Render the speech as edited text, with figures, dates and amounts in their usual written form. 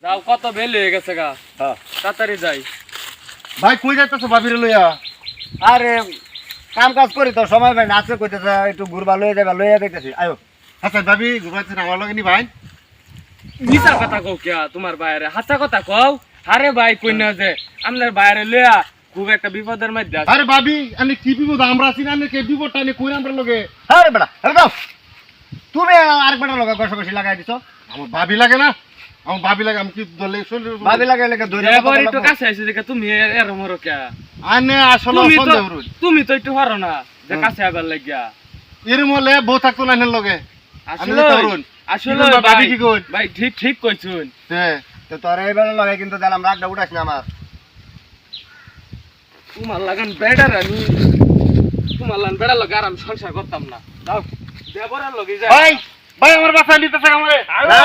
যাও কত বেল হয়ে গেছে গা। হ্যাঁ তাড়াতাড়ি যাই। ভাই কই যাইতেছো ভাবিরে লইয়া? আরে কাম কাজ করি তো সময় পাই না, আজকে কইতেছে একটু ঘুরবা লইয়া যাবা, লইয়া দেখতেছি আয়ো। আচ্ছা ভাবি ঘুমাইছেন আমার লগে নি ভাই? মিছা কথা কও কিয়া তোমার বাইরে হাসা কথা কও। আরে ভাই কই না যে আমনের বাইরে লইয়া খুব একটা বিপদের মধ্যে আছে। আরে ভাবি আমি কি বিপদ আমরা আছি না কে বিপদটা নি কই আমরা লগে? আরে বেটা আরে দাও, তুমি আরেকবার লগা কষাকষি লাগাই দিছো। আমার ভাবি লাগে না? আমার ভাবি লাগে আমি কি দলে শুনলি? ভাবি লাগে লেগে ধরে এবার একটু কাছে আইছে দেখে তুমি এরম হরো কিয়া। আনে আসলে তুমি তো একটু হরো না যে কাছে আবার লাগিয়া। এরম হলে বউ থাকতো না এর লগে। আসলে আসলে ভাবি কি কই? ভাই ঠিক ঠিক কইছুন। হ্যাঁ তো তোর এইবার লগে কিন্তু দিলাম রাগটা উঠাস না আমার। তোমার লাগান বেড়ার আমি তোমার লাগান বেড়ার লগে আর আমি সংসার করতাম না। যাও দেবরের লগে যাই। ভাই ভাই আমার বাসা নিতেছে আমারে। না